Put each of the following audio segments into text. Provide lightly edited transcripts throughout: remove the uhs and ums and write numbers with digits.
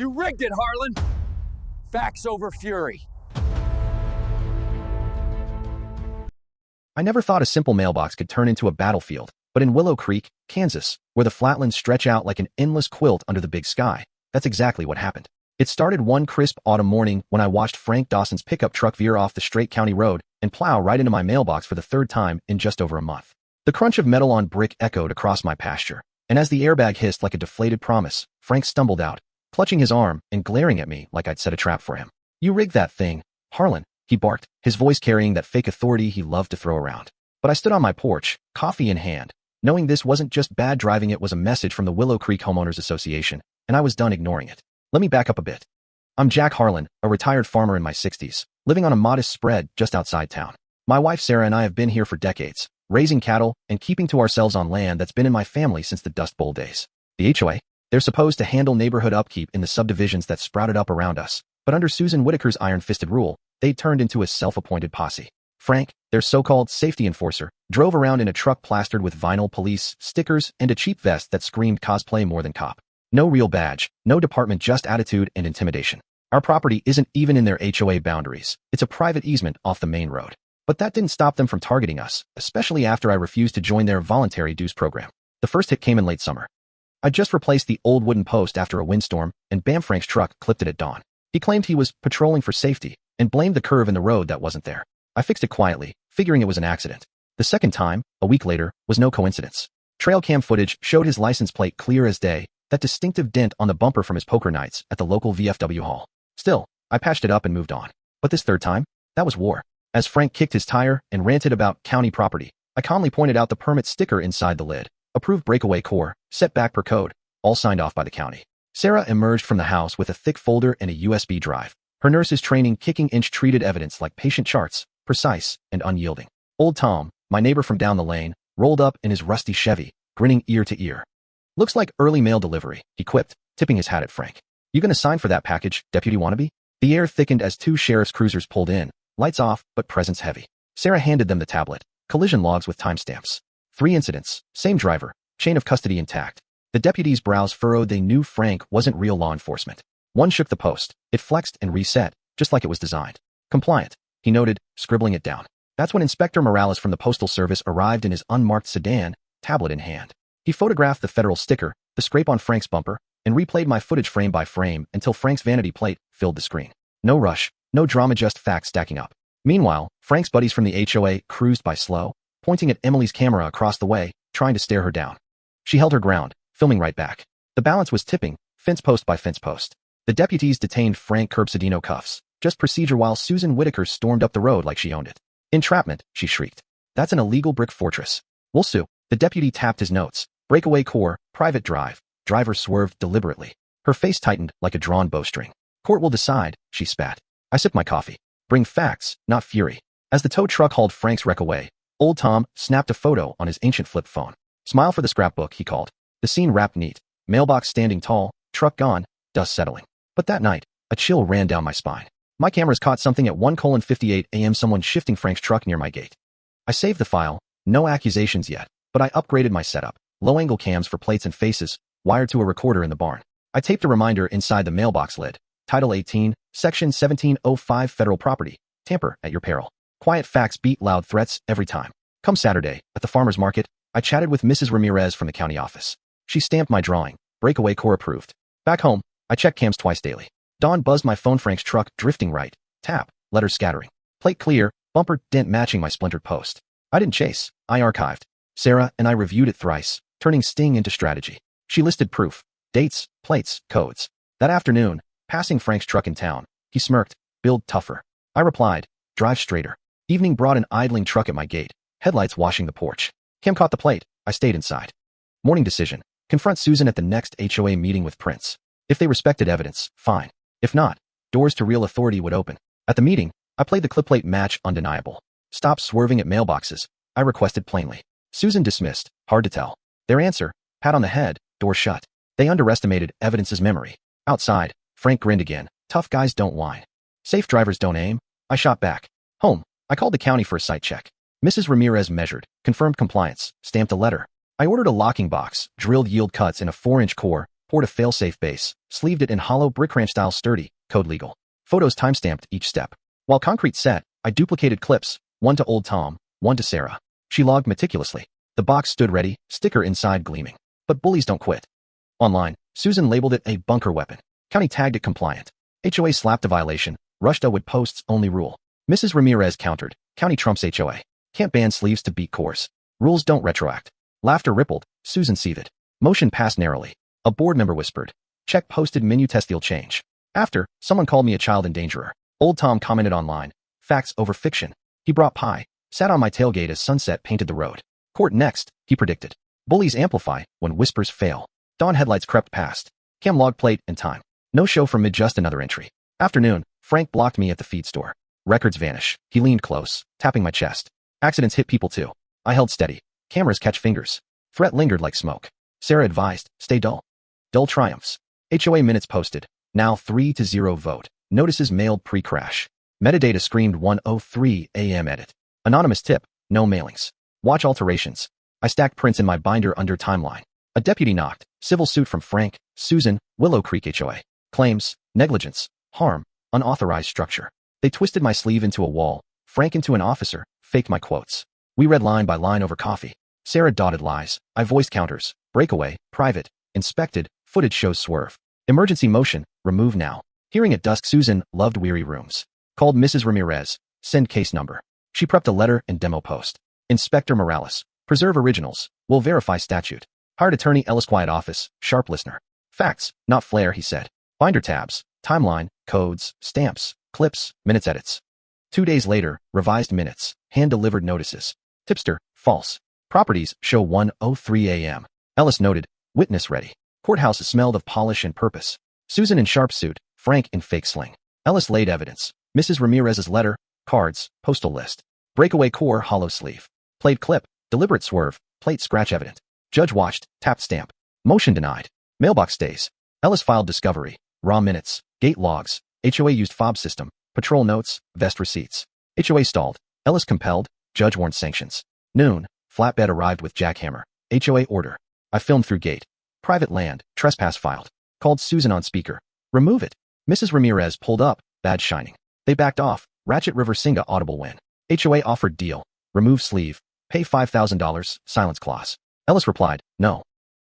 You rigged it, Harlan! Facts over fury. I never thought a simple mailbox could turn into a battlefield, but in Willow Creek, Kansas, where the flatlands stretch out like an endless quilt under the big sky, that's exactly what happened. It started one crisp autumn morning when I watched Frank Dawson's pickup truck veer off the straight county road and plow right into my mailbox for the third time in just over a month. The crunch of metal on brick echoed across my pasture, and as the airbag hissed like a deflated promise, Frank stumbled out, clutching his arm and glaring at me like I'd set a trap for him. "You rigged that thing, Harlan," he barked, his voice carrying that fake authority he loved to throw around. But I stood on my porch, coffee in hand, knowing this wasn't just bad driving, it was a message from the Willow Creek Homeowners Association, and I was done ignoring it. Let me back up a bit. I'm Jack Harlan, a retired farmer in my 60s, living on a modest spread just outside town. My wife Sarah and I have been here for decades, raising cattle and keeping to ourselves on land that's been in my family since the Dust Bowl days. The HOA, they're supposed to handle neighborhood upkeep in the subdivisions that sprouted up around us, but under Susan Whitaker's iron-fisted rule, they turned into a self-appointed posse. Frank, their so-called safety enforcer, drove around in a truck plastered with vinyl police stickers and a cheap vest that screamed cosplay more than cop. No real badge, no department, just attitude and intimidation. Our property isn't even in their HOA boundaries. It's a private easement off the main road. But that didn't stop them from targeting us, especially after I refused to join their voluntary dues program. The first hit came in late summer. I just replaced the old wooden post after a windstorm, and bam, Frank's truck clipped it at dawn. He claimed he was patrolling for safety and blamed the curve in the road that wasn't there. I fixed it quietly, figuring it was an accident. The second time, a week later, was no coincidence. Trail cam footage showed his license plate clear as day, that distinctive dent on the bumper from his poker nights at the local VFW hall. Still, I patched it up and moved on. But this third time, that was war. As Frank kicked his tire and ranted about county property, I calmly pointed out the permit sticker inside the lid. Approved breakaway core, setback per code, all signed off by the county. Sarah emerged from the house with a thick folder and a USB drive. Her nurse's training kicking inch-treated evidence like patient charts, precise and unyielding. Old Tom, my neighbor from down the lane, rolled up in his rusty Chevy, grinning ear to ear. "Looks like early mail delivery," he quipped, tipping his hat at Frank. "You gonna sign for that package, Deputy Wannabe?" The air thickened as two sheriff's cruisers pulled in, lights off, but presence heavy. Sarah handed them the tablet, collision logs with timestamps. 3 incidents, same driver, chain of custody intact. The deputies' brows furrowed. They knew Frank wasn't real law enforcement. One shook the post. It flexed and reset, just like it was designed. "Compliant," he noted, scribbling it down. That's when Inspector Morales from the Postal Service arrived in his unmarked sedan, tablet in hand. He photographed the federal sticker, the scrape on Frank's bumper, and replayed my footage frame by frame until Frank's vanity plate filled the screen. No rush, no drama, just facts stacking up. Meanwhile, Frank's buddies from the HOA cruised by slow, pointing at Emily's camera across the way, trying to stare her down. She held her ground, filming right back. The balance was tipping, fence post by fence post. The deputies detained Frank curbsidino cuffs, just procedure, while Susan Whitaker stormed up the road like she owned it. "Entrapment," she shrieked. "That's an illegal brick fortress. We'll sue." The deputy tapped his notes. Breakaway core, private drive. Driver swerved deliberately. Her face tightened like a drawn bowstring. "Court will decide," she spat. I sipped my coffee. Bring facts, not fury. As the tow truck hauled Frank's wreck away, Old Tom snapped a photo on his ancient flip phone. "Smile for the scrapbook," he called. The scene wrapped neat. Mailbox standing tall, truck gone, dust settling. But that night, a chill ran down my spine. My cameras caught something at 1:58 a.m. Someone shifting Frank's truck near my gate. I saved the file, no accusations yet, but I upgraded my setup. Low-angle cams for plates and faces, wired to a recorder in the barn. I taped a reminder inside the mailbox lid. Title 18, Section 1705 Federal Property. Tamper at your peril. Quiet facts beat loud threats every time. Come Saturday, at the farmer's market, I chatted with Mrs. Ramirez from the county office. She stamped my drawing. Breakaway core approved. Back home, I checked cams twice daily. Dawn buzzed my phone. Frank's truck drifting right. Tap. Letters scattering. Plate clear. Bumper dent matching my splintered post. I didn't chase. I archived. Sarah and I reviewed it thrice, turning sting into strategy. She listed proof. Dates, plates, codes. That afternoon, passing Frank's truck in town, he smirked. "Build tougher." I replied. "Drive straighter." Evening brought an idling truck at my gate, headlights washing the porch. Kim caught the plate. I stayed inside. Morning decision. Confront Susan at the next HOA meeting with Prince. If they respected evidence, fine. If not, doors to real authority would open. At the meeting, I played the clip plate match undeniable. "Stop swerving at mailboxes," I requested plainly. Susan dismissed. Hard to tell. Their answer, pat on the head, door shut. They underestimated evidence's memory. Outside, Frank grinned again. "Tough guys don't whine. Safe drivers don't aim." I shot back. Home. I called the county for a site check. Mrs. Ramirez measured, confirmed compliance, stamped a letter. I ordered a locking box, drilled yield cuts in a 4-inch core, Poured a fail-safe base. Sleeved it in hollow brick ranch style sturdy. Code legal. Photos timestamped each step. While concrete set, I duplicated clips. One to old Tom, one to Sarah. She logged meticulously. The box stood ready, sticker inside gleaming. But bullies don't quit. Online, Susan labeled it a bunker weapon. County tagged it compliant. HOA slapped a violation. Rushda would posts only rule. Mrs. Ramirez countered. County trumps HOA. Can't ban sleeves to beat cores. Rules don't retroact. Laughter rippled. Susan seethed. Motion passed narrowly. A board member whispered. Check posted menu testial change. After, someone called me a child endangerer. Old Tom commented online. Facts over fiction. He brought pie. Sat on my tailgate as sunset painted the road. Court next, he predicted. Bullies amplify when whispers fail. Dawn headlights crept past. Cam log plate and time. No show from mid just another entry. Afternoon, Frank blocked me at the feed store. Records vanish. He leaned close, tapping my chest. Accidents hit people too. I held steady. Cameras catch fingers. Threat lingered like smoke. Sarah advised, stay dull. Dull triumphs. HOA minutes posted. Now 3-0 vote. Notices mailed pre-crash. Metadata screamed 1:03 a.m. edit. Anonymous tip. No mailings. Watch alterations. I stacked prints in my binder under timeline. A deputy knocked. Civil suit from Frank, Susan, Willow Creek HOA. Claims, negligence, harm, unauthorized structure. They twisted my sleeve into a wall. Frank into an officer, faked my quotes. We read line by line over coffee. Sarah dotted lies. I voiced counters. Breakaway, private, inspected, footage shows swerve. Emergency motion, remove now. Hearing at dusk Susan loved weary rooms. Called Mrs. Ramirez. Send case number. She prepped a letter and demo post. Inspector Morales. Preserve originals. Will verify statute. Hired attorney Ellis quiet office. Sharp listener. Facts, not flair, he said. Binder tabs. Timeline. Codes. Stamps. Clips. Minutes edits. 2 days later, revised minutes. Hand-delivered notices. Tipster. False. Properties show 1:03 a.m. Ellis noted. Witness ready. Courthouse smelled of polish and purpose. Susan in sharp suit. Frank in fake sling. Ellis laid evidence. Mrs. Ramirez's letter. Cards. Postal list. Breakaway core hollow sleeve. Played clip. Deliberate swerve. Plate scratch evident. Judge watched. Tapped stamp. Motion denied. Mailbox stays. Ellis filed discovery. Raw minutes. Gate logs. HOA used fob system. Patrol notes. Vest receipts. HOA stalled. Ellis compelled. Judge warned sanctions. Noon. Flatbed arrived with jackhammer. HOA order. I filmed through gate. Private land. Trespass filed. Called Susan on speaker. Remove it. Mrs. Ramirez pulled up. Badge shining. They backed off. Ratchet River Singa audible win. HOA offered deal. Remove sleeve. Pay $5,000. Silence clause. Ellis replied, no.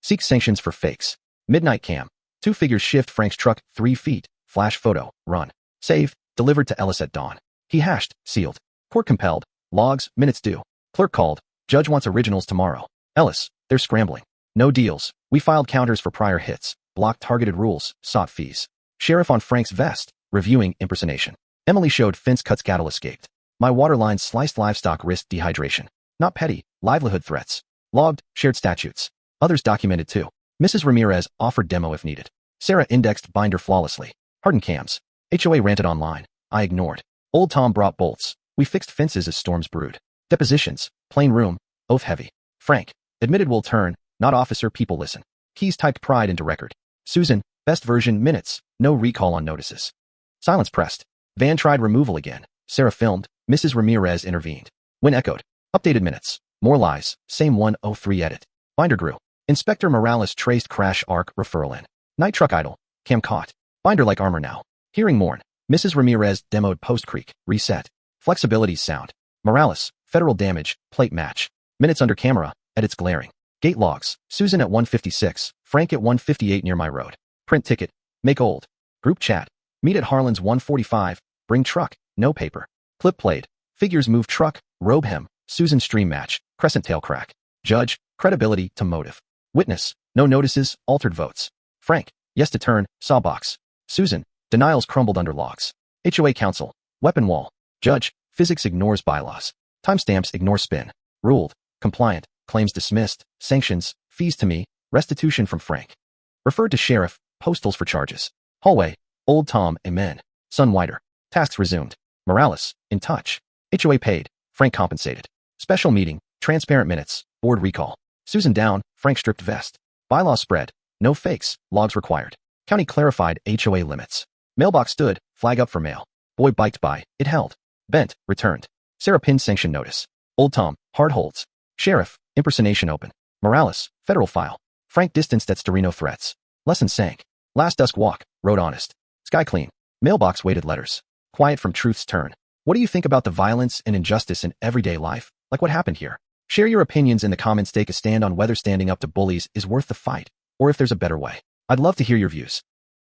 Seek sanctions for fakes. Midnight cam. 2 figures shift Frank's truck 3 feet. Flash photo. Run. Save. Delivered to Ellis at dawn. He hashed. Sealed. Court compelled. Logs. Minutes due. Clerk called. Judge wants originals tomorrow. Ellis. They're scrambling. No deals. We filed counters for prior hits. Blocked targeted rules. Sought fees. Sheriff on Frank's vest. Reviewing impersonation. Emily showed fence cuts cattle escaped. My water line sliced livestock risked dehydration. Not petty. Livelihood threats. Logged. Shared statutes. Others documented too. Mrs. Ramirez offered demo if needed. Sarah indexed binder flawlessly. Hardened cams. HOA ranted online. I ignored. Old Tom brought bolts. We fixed fences as storms brewed. Depositions. Plain room. Oath heavy. Frank. Admitted will turn. Not officer. People listen. Keys typed pride into record. Susan. Best version. Minutes. No recall on notices. Silence pressed. Van tried removal again. Sarah filmed. Mrs. Ramirez intervened. When echoed. Updated minutes. More lies. Same 1:03 edit. Binder grew. Inspector Morales traced crash arc referral in. Night truck idle. Cam caught. Binder like armor now. Hearing mourn. Mrs. Ramirez demoed post creek. Reset. Flexibility sound. Morales. Federal damage. Plate match. Minutes under camera. Edits glaring. Gate logs. Susan at 156. Frank at 158 near my road. Print ticket. Make old. Group chat. Meet at Harlan's 145. Bring truck. No paper. Clip played. Figures move truck. Robe hem. Susan stream match. Crescent tail crack. Judge. Credibility to motive. Witness. No notices. Altered votes. Frank. Yes to turn. Sawbox. Susan. Denials crumbled under logs. HOA counsel. Weapon wall. Judge. Physics ignores bylaws. Timestamps ignore spin. Ruled. Compliant. Claims dismissed. Sanctions. Fees to me. Restitution from Frank. Referred to sheriff. Postals for charges. Hallway. Old Tom. Amen. Sun wider. Tasks resumed. Morales. In touch. HOA paid. Frank compensated. Special meeting. Transparent minutes. Board recall. Susan down. Frank stripped vest. Bylaw spread. No fakes. Logs required. County clarified HOA limits. Mailbox stood. Flag up for mail. Boy biked by. It held. Bent. Returned. Sarah pinned sanction notice. Old Tom. Hard holds. Sheriff. Impersonation open. Morales. Federal file. Frank distanced at Storino threats. Lesson sank. Last dusk walk, road honest. Sky clean. Mailbox weighted letters. Quiet from truth's turn. What do you think about the violence and injustice in everyday life, like what happened here? Share your opinions in the comments. Take a stand on whether standing up to bullies is worth the fight, or if there's a better way. I'd love to hear your views.